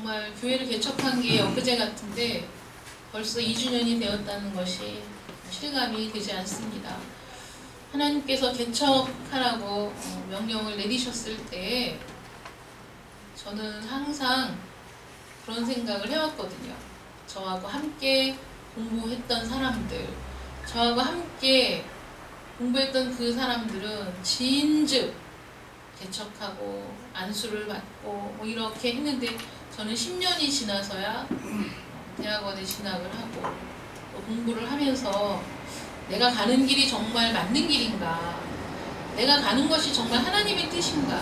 정말 교회를 개척한 게 엊그제 같은데 벌써 2주년이 되었다는 것이 실감이 되지 않습니다. 하나님께서 개척하라고 명령을 내리셨을 때 저는 항상 그런 생각을 해왔거든요. 저하고 함께 공부했던 사람들, 저하고 함께 공부했던 그 사람들은 진즉 개척하고 안수를 받고 뭐 이렇게 했는데 저는 10년이 지나서야 대학원에 진학을 하고 또 공부를 하면서 내가 가는 길이 정말 맞는 길인가, 내가 가는 것이 정말 하나님의 뜻인가,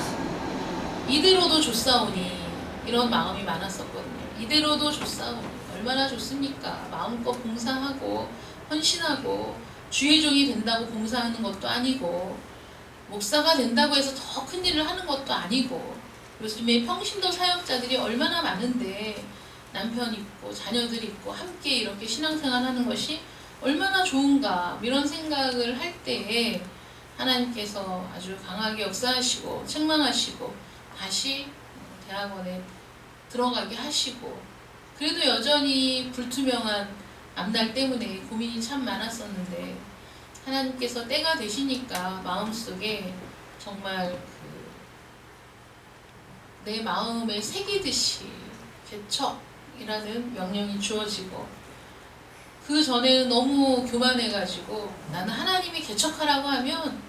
이대로도 좋사오니 이런 마음이 많았었거든요. 이대로도 좋사오니 얼마나 좋습니까? 마음껏 봉사하고 헌신하고 주의 종이 된다고 봉사하는 것도 아니고 목사가 된다고 해서 더 큰 일을 하는 것도 아니고 요즘에 평신도 사역자들이 얼마나 많은데 남편 있고 자녀들 있고 함께 이렇게 신앙생활 하는 것이 얼마나 좋은가, 이런 생각을 할 때에 하나님께서 아주 강하게 역사하시고 책망하시고 다시 대학원에 들어가게 하시고, 그래도 여전히 불투명한 앞날 때문에 고민이 참 많았었는데 하나님께서 때가 되시니까 마음속에 정말 내 마음에 새기듯이 개척이라는 명령이 주어지고, 그 전에는 너무 교만해가지고 나는 하나님이 개척하라고 하면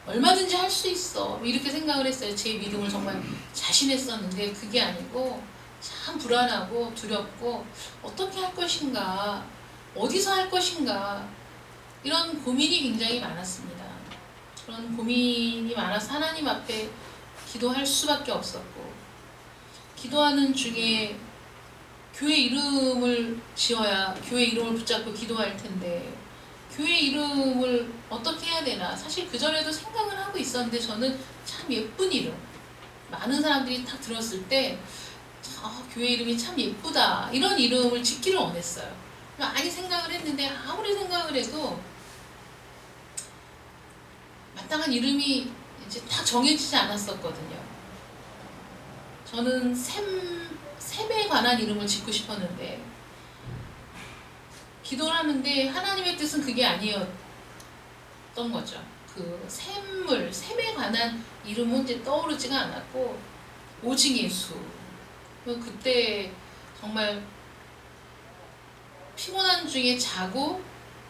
얼마든지 할 수 있어 이렇게 생각을 했어요. 제 믿음을 정말 자신했었는데 그게 아니고 참 불안하고 두렵고 어떻게 할 것인가, 어디서 할 것인가, 이런 고민이 굉장히 많았습니다. 그런 고민이 많아서 하나님 앞에 기도할 수밖에 없었고, 기도하는 중에 교회 이름을 지어야 교회 이름을 붙잡고 기도할 텐데 교회 이름을 어떻게 해야 되나, 사실 그전에도 생각을 하고 있었는데 저는 참 예쁜 이름, 많은 사람들이 딱 들었을 때 교회 이름이 참 예쁘다 이런 이름을 짓기를 원했어요. 많이 생각을 했는데 아무리 생각을 해도 마땅한 이름이 이제 딱 정해지지 않았었거든요. 저는 샘에 관한 이름을 짓고 싶었는데 기도를 하는데 하나님의 뜻은 그게 아니었던 거죠. 그 샘에 관한 이름은 이제 떠오르지가 않았고 오직 예수. 그때 정말 피곤한 중에 자고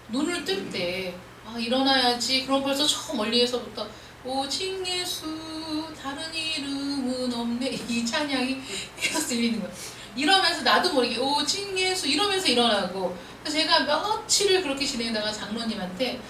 눈을 뜰 때 일어나야지. 그럼 벌써 저 멀리에서부터 오직 예수 다른 이름은 없네 이 찬양이 계속 들리는 거예요. 이러면서 나도 모르게 오직 예수 이러면서 일어나고, 그래서 제가 며칠을 그렇게 지내다가 장로님한테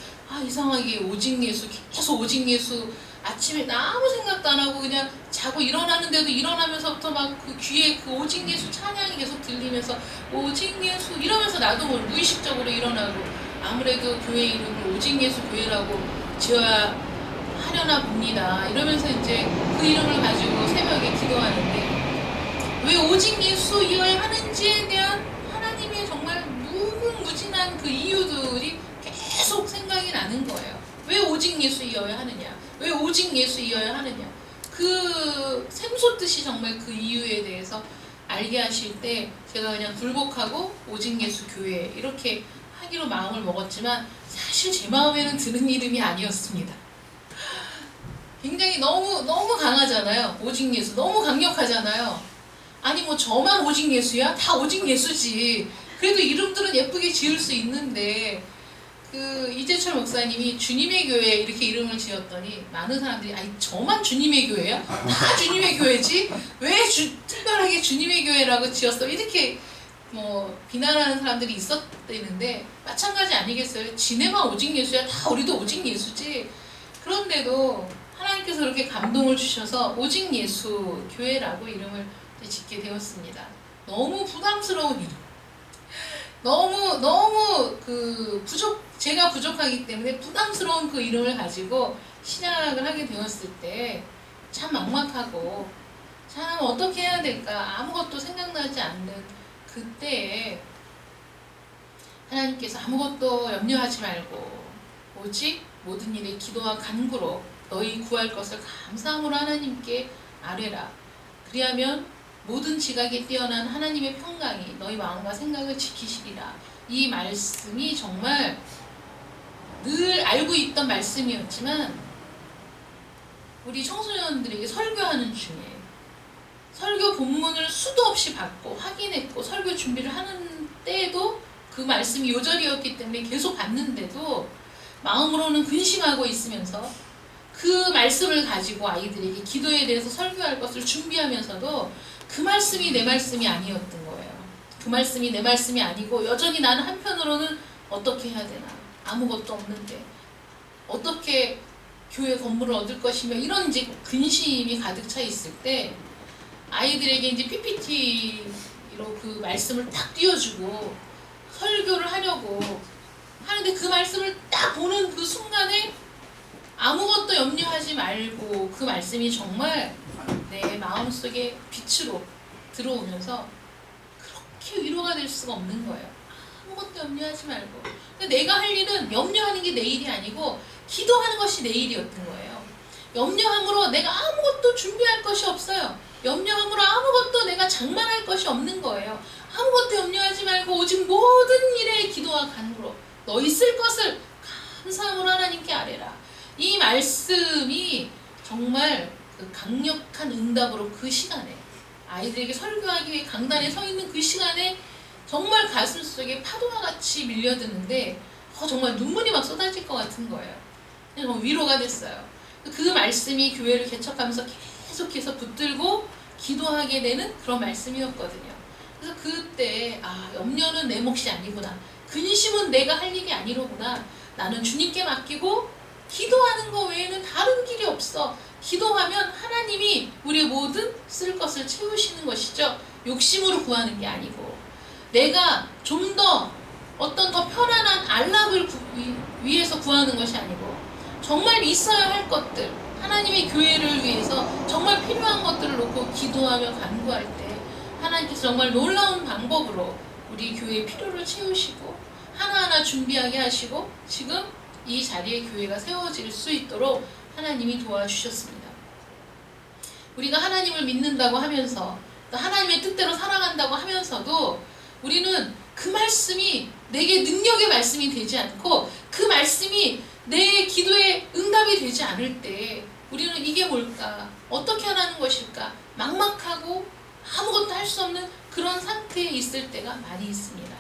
이상하게 오직 예수, 계속 오직 예수, 아침에 아무 생각도 안 하고 그냥 자고 일어나는데도 일어나면서부터 막 그 귀에 그 오직 예수 찬양이 계속 들리면서 오직 예수 이러면서 나도 모르게 무의식적으로 일어나고, 아무래도 교회 이름을 오직 예수 교회라고 지어야 하려나 봅니다. 이러면서 이제 그 이름을 가지고 새벽에 기도하는데 왜 오직 예수이어야 하는지에 대한 하나님의 정말 무궁무진한 그 이유들이 계속 생각이 나는 거예요. 왜 오직 예수이어야 하느냐, 왜 오직 예수이어야 하느냐, 그 샘솟듯이 정말 그 이유에 대해서 알게 하실 때 제가 그냥 굴복하고 오직 예수 교회 이렇게 하기로 마음을 먹었지만 사실 제 마음에는 드는 이름이 아니었습니다. 굉장히 너무 강하잖아요. 오직 예수 너무 강력하잖아요. 아니 뭐 저만 오직 예수야? 다 오직 예수지. 그래도 이름들은 예쁘게 지을 수 있는데, 그 이재철 목사님이 주님의 교회 이렇게 이름을 지었더니 많은 사람들이 저만 주님의 교회야? 다 주님의 교회지? 왜 특별하게 주님의 교회라고 지었어? 이렇게 뭐 비난하는 사람들이 있었는데 마찬가지 아니겠어요? 지네만 오직 예수야? 다 우리도 오직 예수지. 그런데도 하나님께서 그렇게 감동을 주셔서 오직 예수 교회라고 이름을 짓게 되었습니다. 너무 부담스러운 이름, 너무 제가 부족하기 때문에 부담스러운 그 이름을 가지고 신학을 하게 되었을 때 참 막막하고 참 어떻게 해야 될까 아무것도 생각나지 않는 그때에 하나님께서 아무것도 염려하지 말고 오직 모든 일에 기도와 간구로 너희 구할 것을 감사함으로 하나님께 아뢰라. 그리하면 모든 지각에 뛰어난 하나님의 평강이 너희 마음과 생각을 지키시리라. 이 말씀이 정말 늘 알고 있던 말씀이었지만 우리 청소년들에게 설교하는 중에 설교 본문을 수도 없이 받고 확인했고 설교 준비를 하는 때에도 그 말씀이 요절이었기 때문에 계속 봤는데도 마음으로는 근심하고 있으면서 그 말씀을 가지고 아이들에게 기도에 대해서 설교할 것을 준비하면서도 그 말씀이 내 말씀이 아니었던 거예요. 그 말씀이 내 말씀이 아니고 여전히 나는 한편으로는 어떻게 해야 되나, 아무것도 없는데 어떻게 교회 건물을 얻을 것이며 이런 이제 근심이 가득 차 있을 때 아이들에게 이제 PPT로 그 말씀을 딱 띄워주고 설교를 하려고 하는데 그 말씀을 딱 보는 그 순간에 아무것도 염려하지 말고 그 말씀이 정말 내 마음속에 빛으로 들어오면서 그렇게 위로가 될 수가 없는 거예요. 아무것도 염려하지 말고. 근데 내가 할 일은 염려하는 게 내 일이 아니고 기도하는 것이 내 일이었던 거예요. 염려함으로 내가 아무것도 준비할 것이 없어요. 염려함으로 아무것도 내가 장만할 것이 없는 거예요. 아무것도 염려하지 말고 오직 모든 일에 기도와 간구로 너희 쓸 것을 감사함으로 하나님께 아뢰라. 이 말씀이 정말 그 강력한 응답으로 그 시간에 아이들에게 설교하기 위해 강단에 서 있는 그 시간에 정말 가슴속에 파도와 같이 밀려드는데 정말 눈물이 막 쏟아질 것 같은 거예요. 정말 위로가 됐어요. 그 말씀이 교회를 개척하면서 계속해서 붙들고 기도하게 되는 그런 말씀이었거든요. 그래서 그때 염려는 내 몫이 아니구나. 근심은 내가 할 일이 아니로구나. 나는 주님께 맡기고 기도하는 것 외에는 다른 길이 없어. 기도하면 하나님이 우리의 모든 쓸 것을 채우시는 것이죠. 욕심으로 구하는 게 아니고 내가 좀 더 어떤 더 편안한 안락을 위해서 구하는 것이 아니고 정말 있어야 할 것들, 하나님의 교회를 위해서 정말 필요한 것들을 놓고 기도하며 간구할 때 하나님께서 정말 놀라운 방법으로 우리 교회의 필요를 채우시고 하나하나 준비하게 하시고 지금 이 자리에 교회가 세워질 수 있도록 하나님이 도와주셨습니다. 우리가 하나님을 믿는다고 하면서 또 하나님의 뜻대로 살아간다고 하면서도 우리는 그 말씀이 내게 능력의 말씀이 되지 않고 그 말씀이 내 기도에 응답이 되지 않을 때 우리는 이게 뭘까? 어떻게 하라는 것일까? 막막하고 아무것도 할 수 없는 그런 상태에 있을 때가 많이 있습니다.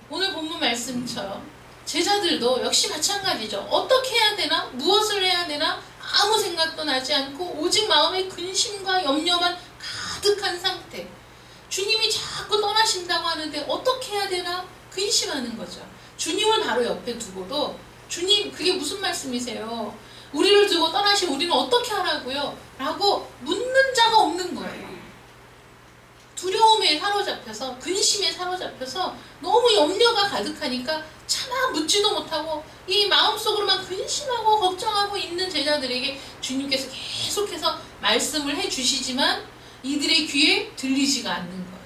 오늘 본문 말씀처럼 제자들도 역시 마찬가지죠. 어떻게 해야 되나? 무엇을 해야 되나? 아무 생각도 나지 않고 오직 마음에 근심과 염려만 가득한 상태. 주님이 자꾸 떠나신다고 하는데 어떻게 해야 되나? 근심하는 거죠. 주님을 바로 옆에 두고도 주님 그게 무슨 말씀이세요? 우리를 두고 떠나시면 우리는 어떻게 하라고요? 라고 묻는 자가 없는 거예요. 두려움에 사로잡혀서 근심에 사로잡혀서 너무 염려가 가득하니까 차마 묻지도 못하고 이 마음속으로만 근심하고 걱정하고 있는 제자들에게 주님께서 계속해서 말씀을 해주시지만 이들의 귀에 들리지가 않는 거예요.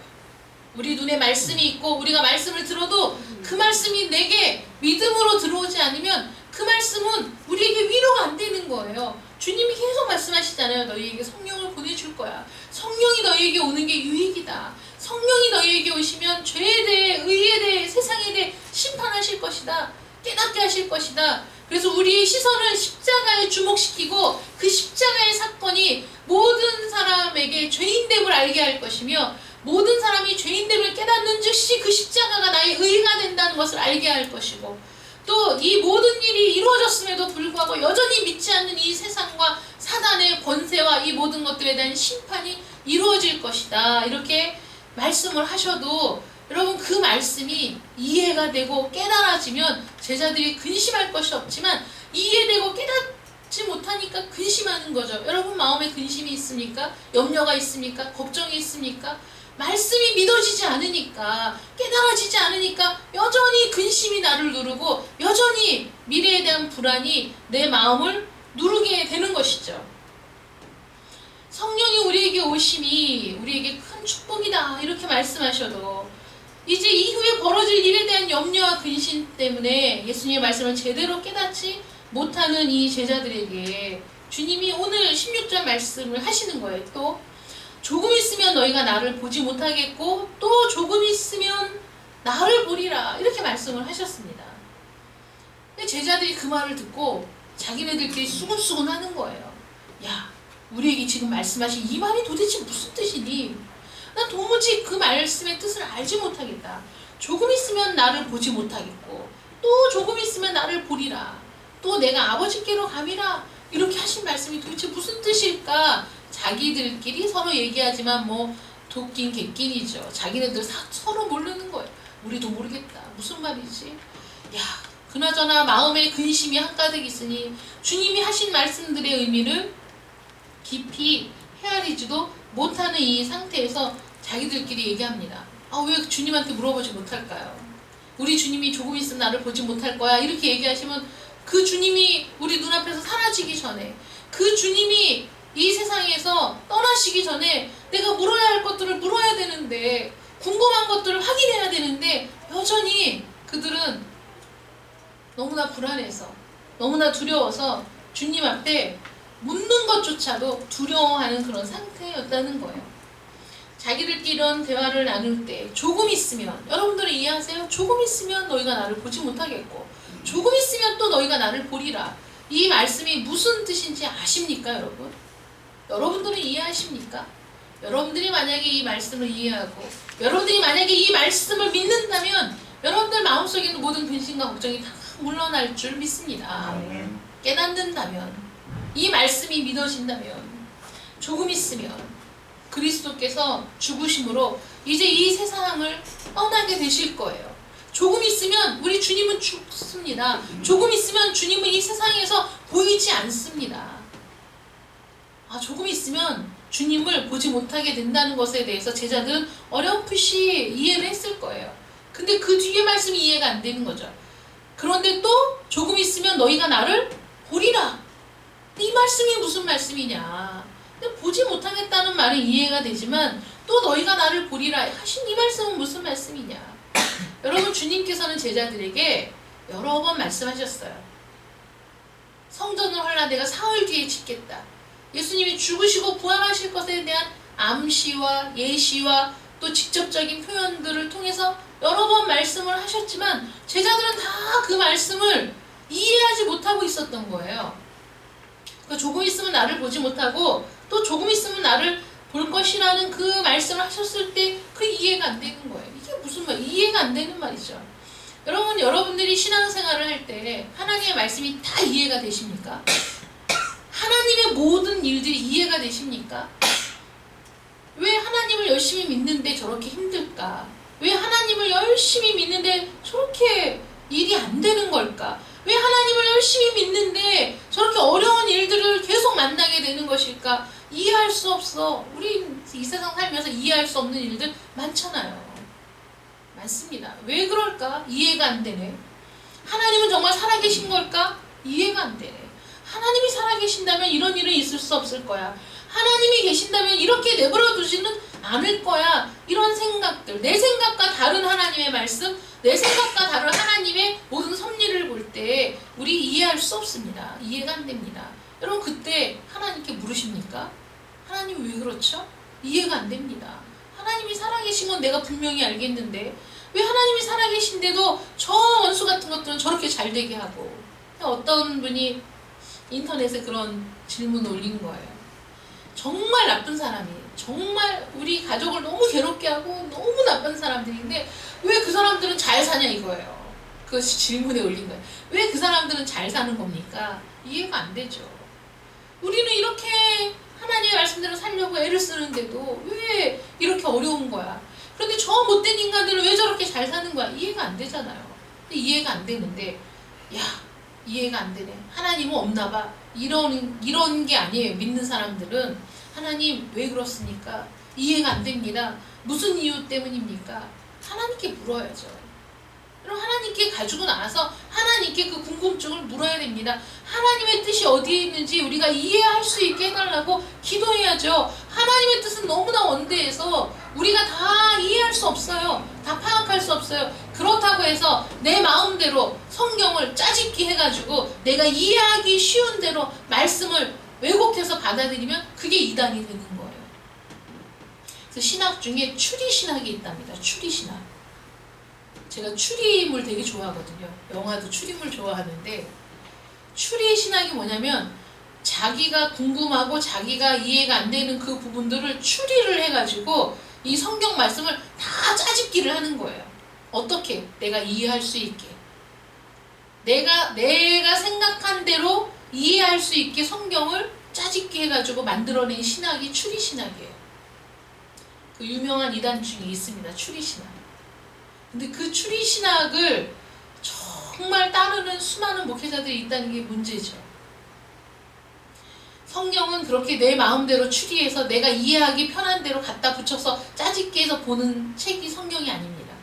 우리 눈에 말씀이 있고 우리가 말씀을 들어도 그 말씀이 내게 믿음으로 들어오지 않으면 그 말씀은 우리에게 위로가 안 되는 거예요. 주님이 계속 말씀하시잖아요. 너희에게 성령을 보내줄 거야. 성령이 너희에게 오는 게 유익이다. 성령이 너희에게 오시면 죄에 대해, 의에 대해, 세상에 대해 심판하실 것이다. 깨닫게 하실 것이다. 그래서 우리의 시선을 십자가에 주목시키고 그 십자가의 사건이 모든 사람에게 죄인됨을 알게 할 것이며 모든 사람이 죄인됨을 깨닫는 즉시 그 십자가가 나의 의가 된다는 것을 알게 할 것이고 또 이 모든 일이 이루어졌음에도 불구하고 여전히 믿지 않는 이 세상과 사단의 권세와 이 모든 것들에 대한 심판이 이루어질 것이다. 이렇게 말씀을 하셔도 여러분 그 말씀이 이해가 되고 깨달아지면 제자들이 근심할 것이 없지만 이해되고 깨닫지 못하니까 근심하는 거죠. 여러분 마음에 근심이 있습니까? 염려가 있습니까? 걱정이 있습니까? 말씀이 믿어지지 않으니까 깨달아지지 않으니까 여전히 근심이 나를 누르고 여전히 미래에 대한 불안이 내 마음을 누르게 되는 것이죠. 성령이 우리에게 오심이 우리에게 큰 축복이다 이렇게 말씀하셔도 이제 이후에 벌어질 일에 대한 염려와 근심 때문에 예수님의 말씀을 제대로 깨닫지 못하는 이 제자들에게 주님이 오늘 16절 말씀을 하시는 거예요. 또 조금 있으면 너희가 나를 보지 못하겠고 또 조금 있으면 나를 보리라 이렇게 말씀을 하셨습니다. 근데 제자들이 그 말을 듣고 자기네들끼리 수근수근 하는 거예요. 야, 우리에게 지금 말씀하신 이 말이 도대체 무슨 뜻이니? 난 도무지 그 말씀의 뜻을 알지 못하겠다. 조금 있으면 나를 보지 못하겠고 또 조금 있으면 나를 보리라. 또 내가 아버지께로 감이라. 이렇게 하신 말씀이 도대체 무슨 뜻일까? 자기들끼리 서로 얘기하지만 뭐 도끼인 객끼이죠. 자기네들 서로 모르는 거예요. 우리도 모르겠다. 무슨 말이지? 야, 그나저나 마음에 근심이 한가득 있으니 주님이 하신 말씀들의 의미를 깊이 헤아리지도 못하는 이 상태에서 자기들끼리 얘기합니다. 아, 왜 주님한테 물어보지 못할까요? 우리 주님이 조금 있으면 나를 보지 못할 거야 이렇게 얘기하시면 그 주님이 우리 눈앞에서 사라지기 전에, 그 주님이 이 세상에서 떠나시기 전에 내가 물어야 할 것들을 물어야 되는데, 궁금한 것들을 확인해야 되는데 여전히 그들은 너무나 불안해서 너무나 두려워서 주님 앞에 묻는 것조차도 두려워하는 그런 상태였다는 거예요. 자기들끼리 이런 대화를 나눌 때 조금 있으면, 여러분들은 이해하세요? 조금 있으면 너희가 나를 보지 못하겠고 조금 있으면 또 너희가 나를 보리라. 이 말씀이 무슨 뜻인지 아십니까, 여러분? 여러분들은 이해하십니까? 여러분들이 만약에 이 말씀을 이해하고 여러분들이 만약에 이 말씀을 믿는다면 여러분들 마음속에 있는 모든 근심과 걱정이 다 물러날 줄 믿습니다. 깨닫는다면, 이 말씀이 믿어진다면 조금 있으면 그리스도께서 죽으심으로 이제 이 세상을 떠나게 되실 거예요. 조금 있으면 우리 주님은 죽습니다. 조금 있으면 주님은 이 세상에서 보이지 않습니다. 조금 있으면 주님을 보지 못하게 된다는 것에 대해서 제자들은 어렴풋이 이해를 했을 거예요. 근데 그 뒤에 말씀이 이해가 안 되는 거죠. 그런데 또 조금 있으면 너희가 나를 보리라. 이 말씀이 무슨 말씀이냐. 근데 보지 못하겠다는 말은 이해가 되지만 또 너희가 나를 보리라 하신 이 말씀은 무슨 말씀이냐. 여러분, 주님께서는 제자들에게 여러 번 말씀하셨어요. 성전을 헐라 내가 사흘 뒤에 짓겠다. 예수님이 죽으시고 부활하실 것에 대한 암시와 예시와 또 직접적인 표현들을 통해서 여러 번 말씀을 하셨지만 제자들은 다 그 말씀을 이해하지 못하고 있었던 거예요. 그러니까 조금 있으면 나를 보지 못하고 또 조금 있으면 나를 볼 것이라는 그 말씀을 하셨을 때 그게 이해가 안 되는 거예요. 이게 무슨 말? 이해가 안 되는 말이죠. 여러분, 여러분들이 신앙생활을 할 때 하나님의 말씀이 다 이해가 되십니까? 하나님의 모든 일들이 이해가 되십니까? 왜 하나님을 열심히 믿는데 저렇게 힘들까? 왜 하나님을 열심히 믿는데 저렇게 일이 안 되는 걸까? 왜 하나님을 열심히 믿는데 저렇게 어려운 일들을 계속 만나게 되는 것일까? 이해할 수 없어. 우리 이 세상 살면서 이해할 수 없는 일들 많잖아요. 많습니다. 왜 그럴까? 이해가 안 되네. 하나님은 정말 살아계신 걸까? 이해가 안 되네. 하나님이 살아계신다면 이런 일은 있을 수 없을 거야. 하나님이 계신다면 이렇게 내버려 두지는 않을 거야. 이런 생각들, 내 생각과 다른 하나님의 말씀, 내 생각과 다른 하나님의 모든 섭리를 볼 때 우리 이해할 수 없습니다. 이해가 안 됩니다. 여러분, 그때 하나님께 물으십니까? 하나님 왜 그렇죠? 이해가 안 됩니다. 하나님이 살아계신 건 내가 분명히 알겠는데 왜 하나님이 살아계신데도 저 원수 같은 것들은 저렇게 잘 되게 하고. 어떤 분이 인터넷에 그런 질문을 올린 거예요. 정말 나쁜 사람이, 정말 우리 가족을 너무 괴롭게 하고 너무 나쁜 사람들인데 왜 그 사람들은 잘 사냐 이거예요. 그 질문에 올린 거예요. 왜 그 사람들은 잘 사는 겁니까? 이해가 안 되죠. 우리는 이렇게 하나님의 말씀대로 살려고 애를 쓰는데도 왜 이렇게 어려운 거야? 그런데 저 못된 인간들은 왜 저렇게 잘 사는 거야? 이해가 안 되잖아요. 근데 이해가 안 되는데, 야, 이해가 안 되네. 하나님은 없나 봐. 이런 게 아니에요. 믿는 사람들은 하나님 왜 그렇습니까? 이해가 안 됩니다. 무슨 이유 때문입니까? 하나님께 물어야죠. 그럼 하나님께 가지고 나와서 하나님께 그 궁금증을 물어야 됩니다. 하나님의 뜻이 어디에 있는지 우리가 이해할 수 있게 해달라고 기도해야죠. 하나님의 뜻은 너무나 원대해서 우리가 다 이해할 수 없어요. 다 파악할 수 없어요. 그렇다고 해서 내 마음대로 성경을 짜집기 해가지고 내가 이해하기 쉬운 대로 말씀을 왜곡해서 받아들이면 그게 이단이 되는 거예요. 그 신학 중에 추리신학이 있답니다. 추리신학. 제가 추리물 되게 좋아하거든요. 영화도 추리물 좋아하는데, 추리신학이 뭐냐면 자기가 궁금하고 자기가 이해가 안 되는 그 부분들을 추리를 해가지고 이 성경 말씀을 다 짜집기를 하는 거예요. 어떻게? 내가 이해할 수 있게. 내가 생각한 대로 이해할 수 있게 성경을 짜집기 해가지고 만들어낸 신학이 추리신학이에요. 그 유명한 이단 중에 있습니다. 추리신학. 근데 그 추리신학을 정말 따르는 수많은 목회자들이 있다는 게 문제죠. 성경은 그렇게 내 마음대로 추리해서 내가 이해하기 편한 대로 갖다 붙여서 짜집기 해서 보는 책이 성경이 아닙니다.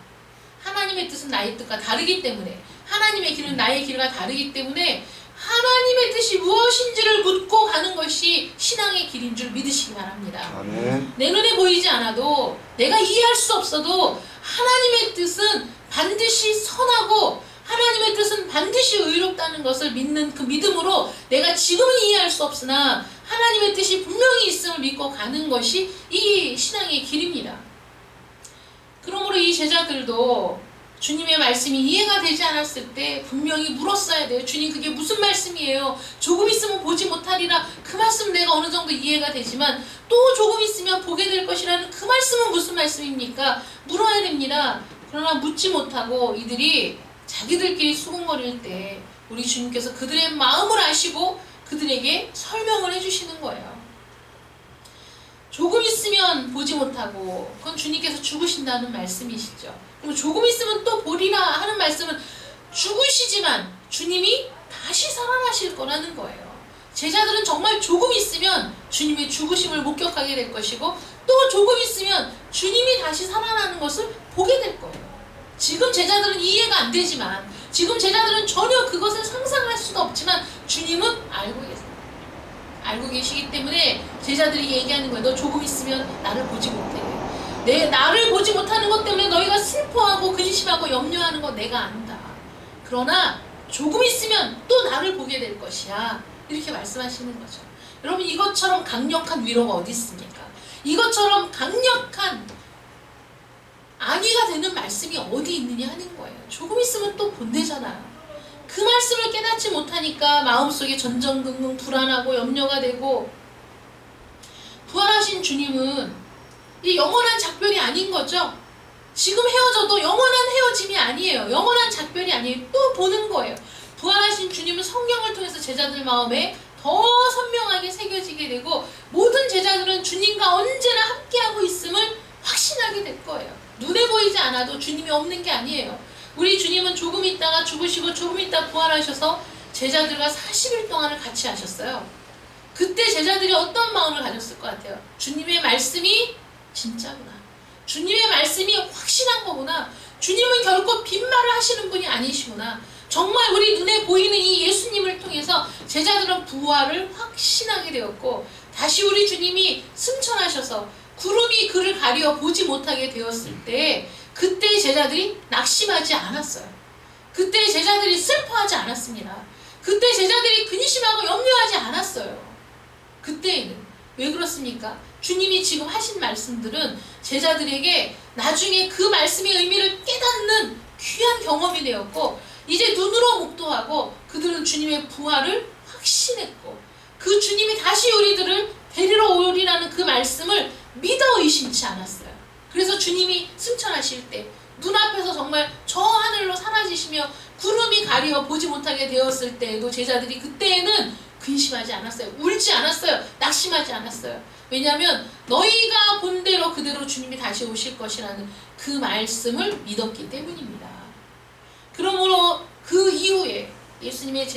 하나님의 뜻은 나의 뜻과 다르기 때문에, 하나님의 길은 나의 길과 다르기 때문에 하나님의 뜻이 무엇인지를 묻고 가는 것이 신앙의 길인 줄 믿으시기 바랍니다. 아멘. 내 눈에 보이지 않아도, 내가 이해할 수 없어도 하나님의 뜻은 반드시 선하고 하나님의 뜻은 반드시 의롭다는 것을 믿는 그 믿음으로, 내가 지금은 이해할 수 없으나 하나님의 뜻이 분명히 있음을 믿고 가는 것이 이 신앙의 길입니다. 그러므로 이 제자들도 주님의 말씀이 이해가 되지 않았을 때 분명히 물었어야 돼요. 주님, 그게 무슨 말씀이에요? 조금 있으면 보지 못하리라. 그 말씀 내가 어느 정도 이해가 되지만 또 조금 있으면 보게 될 것이라는 그 말씀은 무슨 말씀입니까? 물어야 됩니다. 그러나 묻지 못하고 이들이 자기들끼리 수군거릴 때 우리 주님께서 그들의 마음을 아시고 그들에게 설명을 해주시는 거예요. 조금 있으면 보지 못하고, 그건 주님께서 죽으신다는 말씀이시죠. 그럼 조금 있으면 또 보리라 하는 말씀은 죽으시지만 주님이 다시 살아나실 거라는 거예요. 제자들은 정말 조금 있으면 주님의 죽으심을 목격하게 될 것이고, 또 조금 있으면 주님이 다시 살아나는 것을 보게 될 거예요. 지금 제자들은 이해가 안 되지만, 지금 제자들은 전혀 그것을 상상할 수가 없지만 주님은 알고 계세요. 알고 계시기 때문에 제자들이 얘기하는 거예요. 너 조금 있으면 나를 보지 못해. 나를 보지 못하는 것 때문에 너희가 슬퍼하고 근심하고 염려하는 거 내가 안다. 그러나 조금 있으면 또 나를 보게 될 것이야. 이렇게 말씀하시는 거죠. 여러분, 이것처럼 강력한 위로가 어디 있습니까? 이것처럼 강력한 안위가 되는 말씀이 어디 있느냐 하는 거예요. 조금 있으면 또 본대잖아요. 그 말씀을 깨닫지 못하니까 마음속에 전전긍긍 불안하고 염려가 되고, 부활하신 주님은 이 영원한 작별이 아닌 거죠. 지금 헤어져도 영원한 헤어짐이 아니에요. 영원한 작별이 아니에요. 또 보는 거예요. 부활하신 주님은 성경을 통해서 제자들 마음에 더 선명하게 새겨지게 되고, 모든 제자들은 주님과 언제나 함께하고 있음을 확신하게 될 거예요. 눈에 보이지 않아도 주님이 없는 게 아니에요. 우리 주님은 조금 있다가 죽으시고 조금 있다 부활하셔서 제자들과 40일 동안을 같이 하셨어요. 그때 제자들이 어떤 마음을 가졌을 것 같아요? 주님의 말씀이 진짜구나. 주님의 말씀이 확실한 거구나. 주님은 결코 빈말을 하시는 분이 아니시구나. 정말 우리 눈에 보이는 이 예수님을 통해서 제자들은 부활을 확신하게 되었고, 다시 우리 주님이 승천하셔서 구름이 그를 가리어 보지 못하게 되었을 때, 그때 제자들이 낙심하지 않았어요. 그때 제자들이 슬퍼하지 않았습니다. 그때 제자들이 근심하고 염려하지 않았어요. 그때에는 왜 그렇습니까? 주님이 지금 하신 말씀들은 제자들에게 나중에 그 말씀의 의미를 깨닫는 귀한 경험이 되었고, 이제 눈으로 목도하고 그들은 주님의 부활을 확신했고, 그 주님이 다시 우리들을 데리러 오리라는 그 말씀을 믿어 의심치 않았어요. 그래서 주님이 승천하실 때 눈앞에서 정말 저 하늘로 사라지시며 구름이 가리어 보지 못하게 되었을 때에도 제자들이 그때에는 근심하지 않았어요. 울지 않았어요. 낙심하지 않았어요. 왜냐하면 너희가 본 대로 그대로 주님이 다시 오실 것이라는 그 말씀을 믿었기 때문입니다. 그러므로 그 이후에 예수님의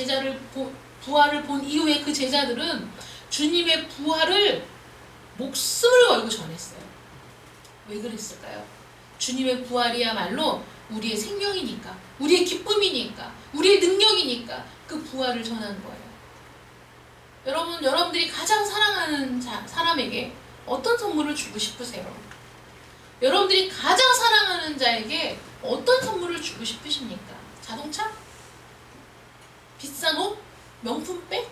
부활을 본 이후에 그 제자들은 주님의 부활을 목숨을 걸고 전했어요. 왜 그랬을까요? 주님의 부활이야말로 우리의 생명이니까, 우리의 기쁨이니까, 우리의 능력이니까 그 부활을 전한 거예요. 여러분들이 가장 사랑하는 사람에게 어떤 선물을 주고 싶으세요? 여러분들이 가장 사랑하는 자에게 어떤 선물을 주고 싶으십니까? 자동차? 비싼 옷? 명품백?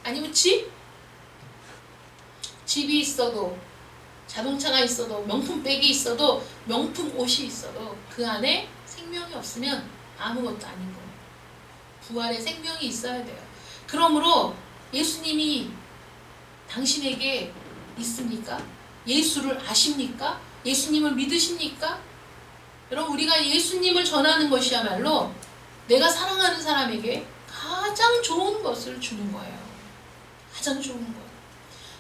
아니면 집? 집이 있어도 자동차가 있어도, 명품 백이 있어도, 명품 옷이 있어도 그 안에 생명이 없으면 아무것도 아닌 거예요. 부활의 생명이 있어야 돼요. 그러므로 예수님이 당신에게 있습니까? 예수를 아십니까? 예수님을 믿으십니까? 여러분, 우리가 예수님을 전하는 것이야말로 내가 사랑하는 사람에게 가장 좋은 것을 주는 거예요. 가장 좋은 것.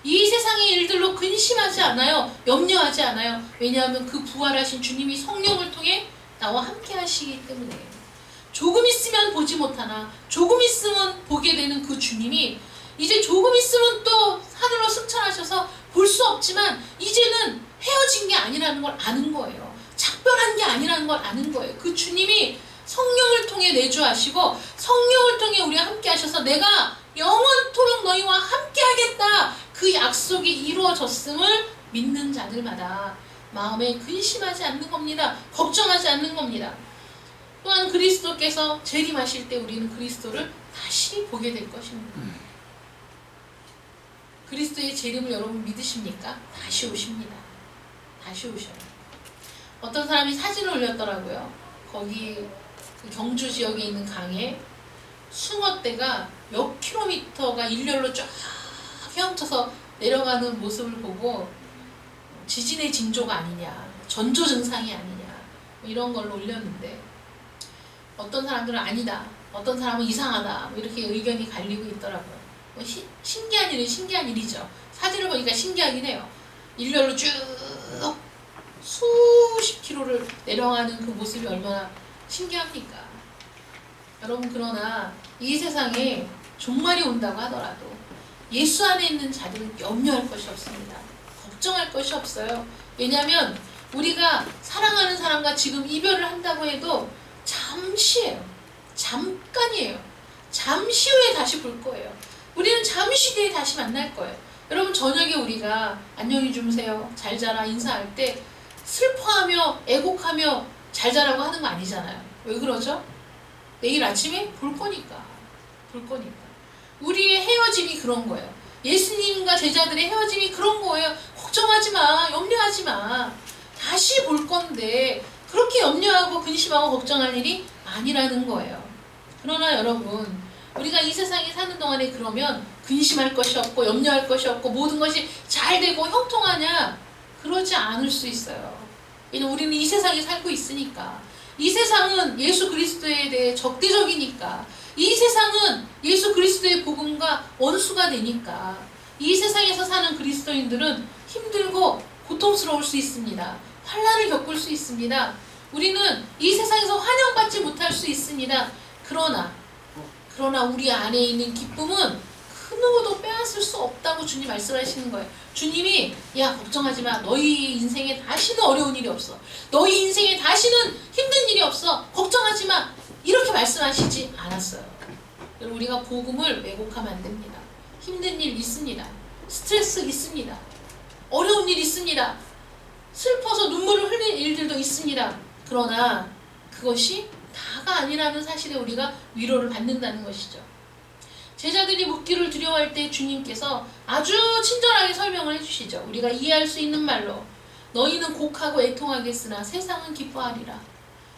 이 세상의 일들로 근심하지 않아요. 염려하지 않아요. 왜냐하면 그 부활하신 주님이 성령을 통해 나와 함께 하시기 때문에. 조금 있으면 보지 못하나 조금 있으면 보게 되는 그 주님이 이제 조금 있으면 또 하늘로 승천하셔서 볼 수 없지만 이제는 헤어진 게 아니라는 걸 아는 거예요. 작별한 게 아니라는 걸 아는 거예요. 그 주님이 성령을 통해 내주하시고 성령을 통해 우리와 함께 하셔서 내가 영원토록 너희와 함께 하겠다, 그 약속이 이루어졌음을 믿는 자들마다 마음에 근심하지 않는 겁니다. 걱정하지 않는 겁니다. 또한 그리스도께서 재림하실 때 우리는 그리스도를 다시 보게 될 것입니다. 그리스도의 재림을 여러분 믿으십니까? 다시 오십니다. 다시 오셔요. 어떤 사람이 사진을 올렸더라고요. 거기 그 경주 지역에 있는 강에 숭어떼가 몇 킬로미터가 일렬로 쫙 헤엄쳐서 내려가는 모습을 보고 지진의 징조가 아니냐, 전조 증상이 아니냐, 이런 걸로 올렸는데 어떤 사람들은 아니다, 어떤 사람은 이상하다, 이렇게 의견이 갈리고 있더라고요. 신기한 일은 신기한 일이죠. 사진을 보니까 신기하긴 해요. 일렬로 쭉 수십 킬로를 내려가는 그 모습이 얼마나 신기합니까? 여러분, 그러나 이 세상에 종말이 온다고 하더라도 예수 안에 있는 자들은 염려할 것이 없습니다. 걱정할 것이 없어요. 왜냐하면 우리가 사랑하는 사람과 지금 이별을 한다고 해도 잠시예요. 잠깐이에요. 잠시 후에 다시 볼 거예요. 우리는 잠시 뒤에 다시 만날 거예요. 여러분, 저녁에 우리가 안녕히 주무세요, 잘 자라 인사할 때 슬퍼하며 애곡하며 잘 자라고 하는 거 아니잖아요. 왜 그러죠? 내일 아침에 볼 거니까. 볼 거니까. 우리의 헤어짐이 그런 거예요. 예수님과 제자들의 헤어짐이 그런 거예요. 걱정하지 마, 염려하지 마. 다시 볼 건데 그렇게 염려하고 근심하고 걱정할 일이 아니라는 거예요. 그러나 여러분, 우리가 이 세상에 사는 동안에 그러면 근심할 것이 없고 염려할 것이 없고 모든 것이 잘 되고 형통하냐? 그러지 않을 수 있어요. 왜냐면 우리는 이 세상에 살고 있으니까. 이 세상은 예수 그리스도에 대해 적대적이니까. 이 세상은 예수 그리스도의 복음과 원수가 되니까. 이 세상에서 사는 그리스도인들은 힘들고 고통스러울 수 있습니다. 환난을 겪을 수 있습니다. 우리는 이 세상에서 환영받지 못할 수 있습니다. 그러나 우리 안에 있는 기쁨은 그 누구도 빼앗을 수 없다고 주님 말씀하시는 거예요. 주님이 야, 걱정하지 마. 너희 인생에 다시는 어려운 일이 없어. 너희 인생에 다시는 힘든 일이 없어. 걱정하지 마. 이렇게 말씀하시지 않았어요. 우리가 복음을 왜곡하면 안 됩니다. 힘든 일 있습니다. 스트레스 있습니다. 어려운 일 있습니다. 슬퍼서 눈물을 흘린 일들도 있습니다. 그러나 그것이 다가 아니라는 사실에 우리가 위로를 받는다는 것이죠. 제자들이 묻기를 두려워할 때 주님께서 아주 친절하게 설명을 해주시죠. 우리가 이해할 수 있는 말로 너희는 곡하고 애통하겠으나 세상은 기뻐하리라.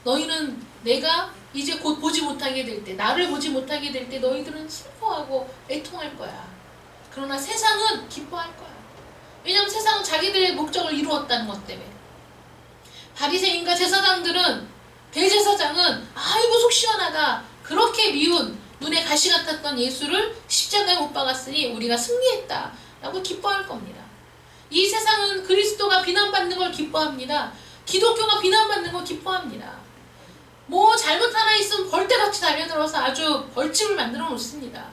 너희는 내가 이제 곧 보지 못하게 될 때, 나를 보지 못하게 될 때 너희들은 슬퍼하고 애통할 거야. 그러나 세상은 기뻐할 거야. 왜냐하면 세상은 자기들의 목적을 이루었다는 것 때문에. 바리새인과 제사장들은, 대제사장은 아이고 속 시원하다, 그렇게 미운 눈에 가시 같았던 예수를 십자가에 못 박았으니 우리가 승리했다 라고 기뻐할 겁니다. 이 세상은 그리스도가 비난받는 걸 기뻐합니다. 기독교가 비난받는 걸 기뻐합니다. 뭐 잘못 하나 있으면 벌떼같이 달려들어서 아주 벌집을 만들어 놓습니다.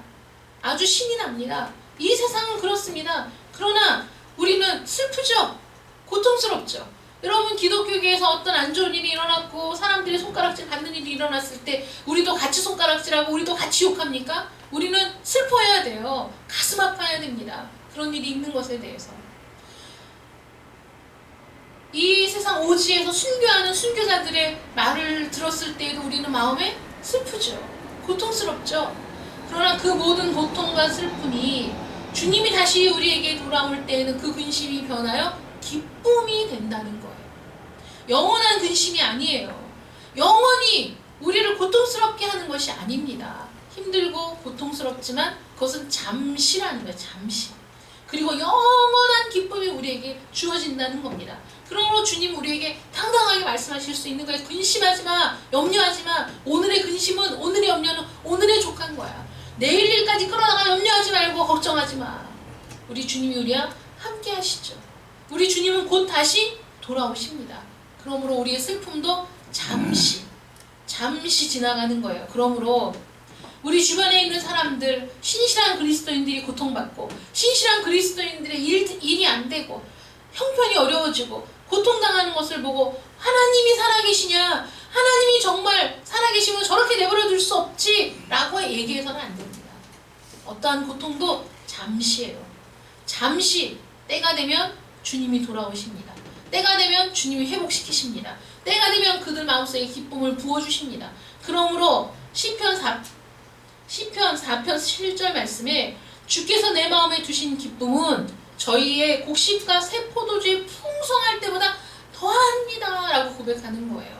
아주 신이 납니다. 이 세상은 그렇습니다. 그러나 우리는 슬프죠? 고통스럽죠? 여러분, 기독교계에서 어떤 안 좋은 일이 일어났고 사람들이 손가락질 받는 일이 일어났을 때 우리도 같이 손가락질하고 우리도 같이 욕합니까? 우리는 슬퍼해야 돼요. 가슴 아파야 됩니다. 그런 일이 있는 것에 대해서. 이 세상 오지에서 순교하는 순교자들의 말을 들었을 때에도 우리는 마음에 슬프죠. 고통스럽죠. 그러나 그 모든 고통과 슬픔이 주님이 다시 우리에게 돌아올 때에는 그 근심이 변하여 기쁨이 된다는 거예요. 영원한 근심이 아니에요. 영원히 우리를 고통스럽게 하는 것이 아닙니다. 힘들고 고통스럽지만 그것은 잠시라는 거예요. 잠시. 그리고 영원한 기쁨이 우리에게 주어진다는 겁니다. 그러므로 주님 우리에게 당당하게 말씀하실 수 있는 거예요. 근심하지 마, 염려하지 마. 오늘의 근심은, 오늘의 염려는 오늘에 족한 거야. 내일 일까지 끌어다가 염려하지 말고 걱정하지 마. 우리 주님이 우리와 함께 하시죠. 우리 주님은 곧 다시 돌아오십니다. 그러므로 우리의 슬픔도 잠시 지나가는 거예요. 그러므로 우리 주변에 있는 사람들, 신실한 그리스도인들이 고통받고 신실한 그리스도인들의 일이 안 되고 형편이 어려워지고 고통당하는 것을 보고 하나님이 살아계시냐, 하나님이 정말 살아계시면 저렇게 내버려 둘 수 없지 라고 얘기해서는 안 됩니다. 어떠한 고통도 잠시예요. 잠시 때가 되면 주님이 돌아오십니다. 때가 되면 주님이 회복시키십니다. 때가 되면 그들 마음속에 기쁨을 부어주십니다. 그러므로 시편 4편 7절 말씀에 주께서 내 마음에 두신 기쁨은 저희의 곡식과 새 포도주의 풍성할 때보다 더합니다 라고 고백하는 거예요.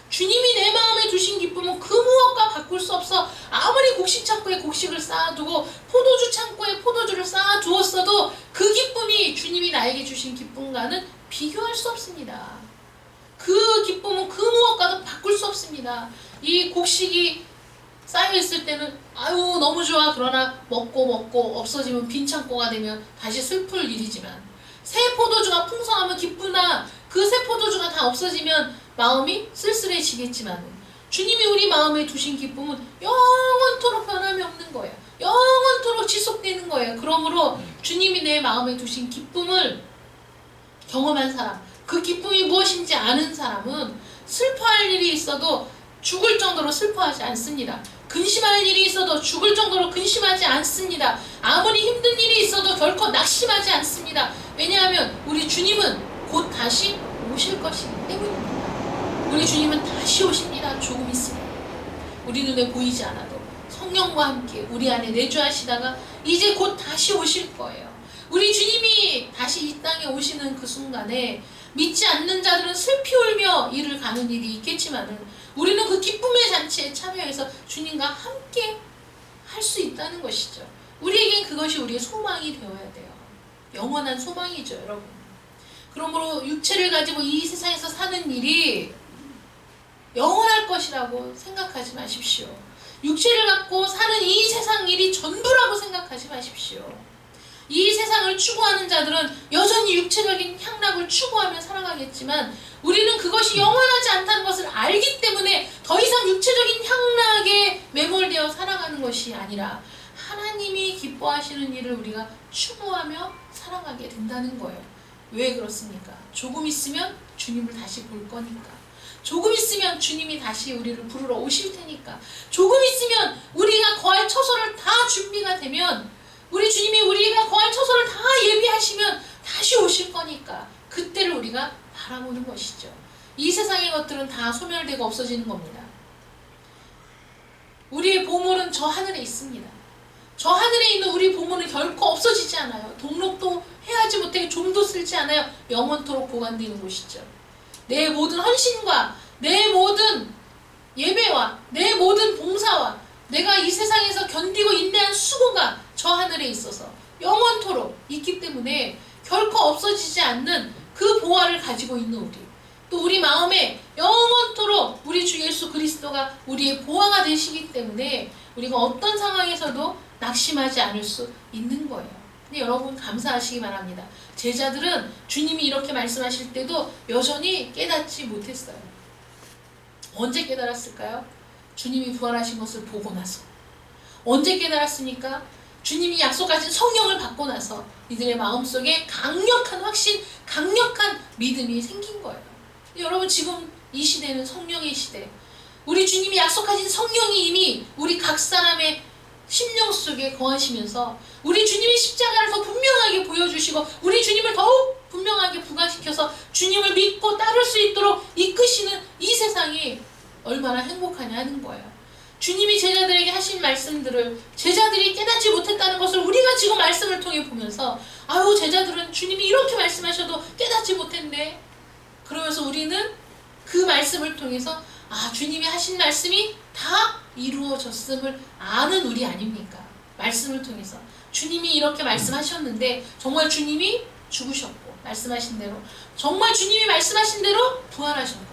주님이 내 마음에 두신 기쁨은 그 무엇과 바꿀 수 없어. 아무리 곡식 창고에 곡식을 쌓아두고 포도주 창고에 포도주를 쌓아두었어도 그 기쁨이 주님이 나에게 주신 기쁨과는 비교할 수 없습니다. 그 기쁨은 그 무엇과도 바꿀 수 없습니다. 이 곡식이 쌓여있을 때는 아유 너무 좋아. 그러나 먹고 없어지면 빈 창고가 되면 다시 슬플 일이지만 새 포도주가 풍성하면 기쁘나 그 새 포도주가 다 없어지면 마음이 쓸쓸해지겠지만 주님이 우리 마음에 두신 기쁨은 영원토록 변함이 없는 거예요. 영원토록 지속되는 거예요. 그러므로 주님이 내 마음에 두신 기쁨을 경험한 사람, 그 기쁨이 무엇인지 아는 사람은 슬퍼할 일이 있어도 죽을 정도로 슬퍼하지 않습니다. 근심할 일이 있어도 죽을 정도로 근심하지 않습니다. 아무리 힘든 일이 있어도 결코 낙심하지 않습니다. 왜냐하면 우리 주님은 곧 다시 오실 것이기 때문입니다. 우리 주님은 다시 오십니다. 조금 있으면. 우리 눈에 보이지 않아도 성령과 함께 우리 안에 내주하시다가 이제 곧 다시 오실 거예요. 우리 주님이 다시 이 땅에 오시는 그 순간에 믿지 않는 자들은 슬피 울며 이를 가는 일이 있겠지만 우리는 그 기쁨의 잔치에 참여해서 주님과 함께 할 수 있다는 것이죠. 우리에겐 그것이 우리의 소망이 되어야 돼요. 영원한 소망이죠, 여러분. 그러므로 육체를 가지고 이 세상에서 사는 일이 영원할 것이라고 생각하지 마십시오. 육체를 갖고 사는 이 세상 일이 전부라고 생각하지 마십시오. 이 세상을 추구하는 자들은 여전히 육체적인 향락을 추구하며 살아가겠지만 우리는 그것이 영원하지 않다는 것을 알기 때문에 더 이상 육체적인 향락에 매몰되어 살아가는 것이 아니라 하나님이 기뻐하시는 일을 우리가 추구하며 살아가게 된다는 거예요. 왜 그렇습니까? 조금 있으면 주님을 다시 볼 거니까. 조금 있으면 주님이 다시 우리를 부르러 오실 테니까. 조금 있으면 우리가 거할 처소를 다 준비가 되면 우리 주님이 우리가 거할 처소를 다 예비하시면 다시 오실 거니까 그때를 우리가 바라보는 것이죠. 이 세상의 것들은 다 소멸되고 없어지는 겁니다. 우리의 보물은 저 하늘에 있습니다. 저 하늘에 있는 우리 보물은 결코 없어지지 않아요. 동록도 해하지 못해 좀도 쓸지 않아요. 영원토록 보관되는 곳이죠. 내 모든 헌신과 내 모든 예배와 내 모든 봉사와 내가 이 세상에서 견디고 인내한 수고가 저 하늘에 있어서 영원토록 있기 때문에 결코 없어지지 않는 그 보화를 가지고 있는 우리, 또 우리 마음에 영원토록 우리 주 예수 그리스도가 우리의 보화가 되시기 때문에 우리가 어떤 상황에서도 낙심하지 않을 수 있는 거예요. 근데 여러분 감사하시기 바랍니다. 제자들은 주님이 이렇게 말씀하실 때도 여전히 깨닫지 못했어요. 언제 깨달았을까요? 주님이 부활하신 것을 보고 나서. 언제 깨달았습니까? 주님이 약속하신 성령을 받고 나서 이들의 마음속에 강력한 확신, 강력한 믿음이 생긴 거예요. 여러분 지금 이 시대는 성령의 시대. 우리 주님이 약속하신 성령이 이미 우리 각 사람의 심령 속에 거하시면서 우리 주님의 십자가를 더 분명하게 보여주시고 우리 주님을 더욱 분명하게 부각시켜서 주님을 믿고 따를 수 있도록 이끄시는 이 세상이 얼마나 행복하냐 하는 거예요. 주님이 제자들에게 하신 말씀들을 제자들이 깨닫지 못했다는 것을 우리가 지금 말씀을 통해 보면서 아유 제자들은 주님이 이렇게 말씀하셔도 깨닫지 못했네. 그러면서 우리는 그 말씀을 통해서 아 주님이 하신 말씀이 다 이루어졌음을 아는 우리 아닙니까? 말씀을 통해서 주님이 이렇게 말씀하셨는데 정말 주님이 죽으셨고 말씀하신 대로 정말 주님이 말씀하신 대로 부활하셨고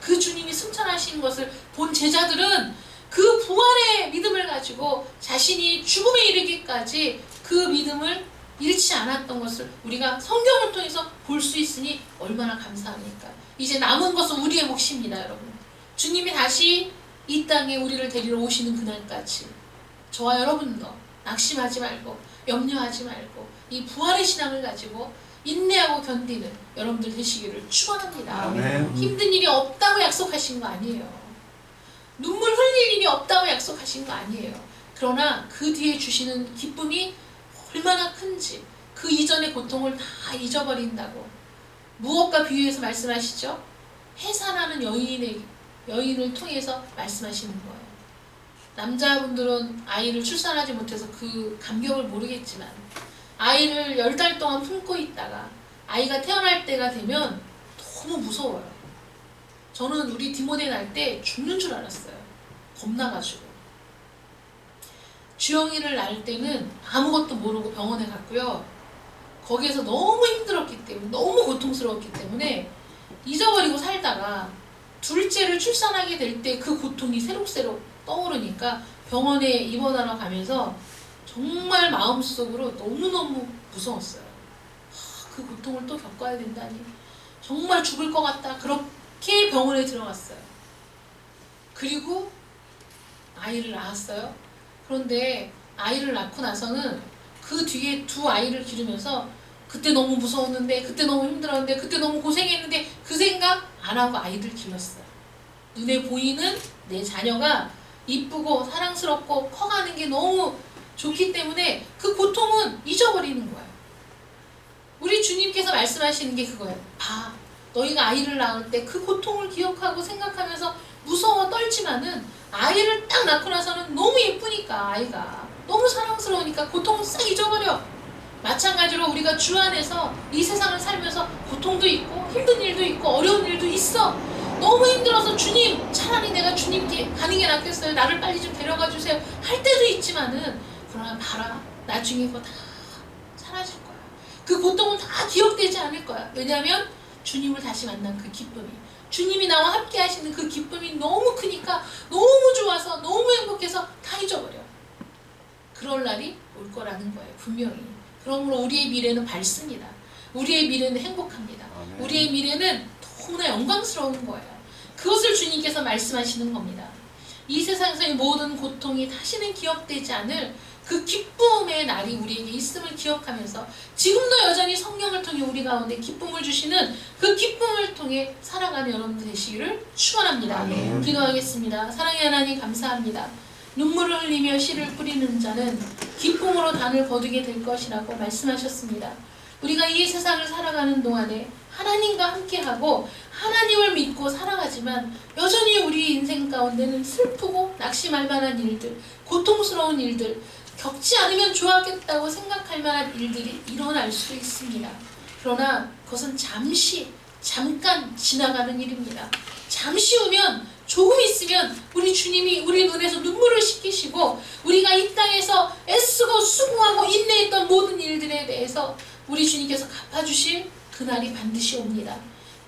그 주님이 승천하신 것을 본 제자들은 그 부활의 믿음을 가지고 자신이 죽음에 이르기까지 그 믿음을 잃지 않았던 것을 우리가 성경을 통해서 볼 수 있으니 얼마나 감사합니까? 이제 남은 것은 우리의 몫입니다, 여러분. 주님이 다시 이 땅에 우리를 데리러 오시는 그날까지 저와 여러분도 낙심하지 말고 염려하지 말고 이 부활의 신앙을 가지고 인내하고 견디는 여러분들 되시기를 축원합니다. 아멘. 힘든 일이 없다고 약속하신 거 아니에요. 눈물 흘릴 일이 없다고 약속하신 거 아니에요. 그러나 그 뒤에 주시는 기쁨이 얼마나 큰지 그 이전의 고통을 다 잊어버린다고 무엇과 비유해서 말씀하시죠? 해산하는 여인을 통해서 말씀하시는 거예요. 남자분들은 아이를 출산하지 못해서 그 감격을 모르겠지만 아이를 10달 동안 품고 있다가 아이가 태어날 때가 되면 너무 무서워요. 저는 우리 디모데 날 때 죽는 줄 알았어요. 겁나가지고. 주영이를 낳을 때는 아무것도 모르고 병원에 갔고요. 거기에서 너무 힘들었기 때문에 너무 고통스러웠기 때문에 잊어버리고 살다가 둘째를 출산하게 될 때 그 고통이 새록새록 떠오르니까 병원에 입원하러 가면서 정말 마음속으로 너무너무 무서웠어요. 그 고통을 또 겪어야 된다니 정말 죽을 것 같다. 그렇게 병원에 들어갔어요. 그리고 아이를 낳았어요. 그런데 아이를 낳고 나서는 그 뒤에 두 아이를 기르면서 그때 너무 무서웠는데 그때 너무 힘들었는데 그때 너무 고생했는데 그 생각 안 하고 아이들 길렀어요. 눈에 보이는 내 자녀가 이쁘고 사랑스럽고 커가는 게 너무 좋기 때문에 그 고통은 잊어버리는 거예요. 우리 주님께서 말씀하시는 게 그거예요. 봐, 너희가 아이를 낳을 때 그 고통을 기억하고 생각하면서 무서워 떨지만은 아이를 딱 낳고 나서는 너무 예쁘니까 아이가 너무 사랑스러우니까 고통을 싹 잊어버려. 마찬가지로 우리가 주 안에서 이 세상을 살면서 고통도 있고 힘든 일도 있고 어려운 일도 있어. 너무 힘들어서 주님 차라리 내가 주님께 가는 게 낫겠어요. 나를 빨리 좀 데려가 주세요. 할 때도 있지만은 그러나 봐라. 나중에 그거 다 사라질 거야. 그 고통은 다 기억되지 않을 거야. 왜냐하면 주님을 다시 만난 그 기쁨이 주님이 나와 함께 하시는 그 기쁨이 너무 크니까 너무 좋아서 너무 행복해서 다 잊어버려. 그럴 날이 올 거라는 거예요. 분명히. 그러므로 우리의 미래는 밝습니다. 우리의 미래는 행복합니다. 아멘. 우리의 미래는 너무나 영광스러운 거예요. 그것을 주님께서 말씀하시는 겁니다. 이 세상에서의 모든 고통이 다시는 기억되지 않을 그 기쁨의 날이 우리에게 있음을 기억하면서 지금도 여전히 성령을 통해 우리 가운데 기쁨을 주시는 그 기쁨을 통해 살아가는 여러분들 되시기를 축원합니다. 아멘. 기도하겠습니다. 사랑의 하나님 감사합니다. 눈물을 흘리며 씨를 뿌리는 자는 기쁨으로 단을 거두게 될 것이라고 말씀하셨습니다. 우리가 이 세상을 살아가는 동안에 하나님과 함께하고 하나님을 믿고 살아가지만 여전히 우리 인생 가운데는 슬프고 낙심할 만한 일들, 고통스러운 일들, 겪지 않으면 좋았겠다고 생각할 만한 일들이 일어날 수 있습니다. 그러나 그것은 잠깐 지나가는 일입니다. 잠시 후면 조금 있으면 우리 주님이 우리 눈에서 눈물을 씻기시고 우리가 이 땅에서 애쓰고 수고하고 인내했던 모든 일들에 대해서 우리 주님께서 갚아주실 그날이 반드시 옵니다.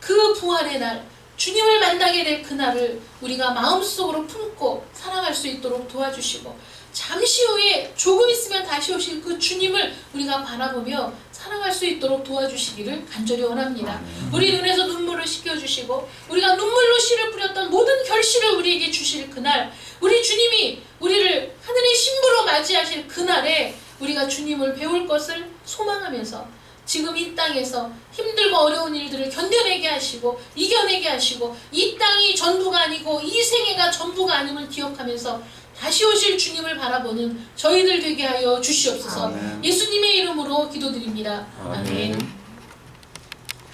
그 부활의 날, 주님을 만나게 될 그날을 우리가 마음속으로 품고 살아갈 수 있도록 도와주시고 잠시 후에 조금 있으면 다시 오실 그 주님을 우리가 바라보며 살아갈 수 있도록 도와주시기를 간절히 원합니다. 우리 눈에서 눈물을 씻겨주시고 우리가 눈물로 씨를 뿌렸던 모든 결실을 우리에게 주실 그날, 우리 주님이 우리를 하늘의 신부로 맞이하실 그날에 우리가 주님을 배울 것을 소망하면서 지금 이 땅에서 힘들고 어려운 일들을 견뎌내게 하시고 이겨내게 하시고 이 땅이 전부가 아니고 이 생애가 전부가 아님을 기억하면서 다시 오실 주님을 바라보는 저희들 되게 하여 주시옵소서. 아멘. 예수님의 이름으로 기도드립니다. 아멘. 아멘.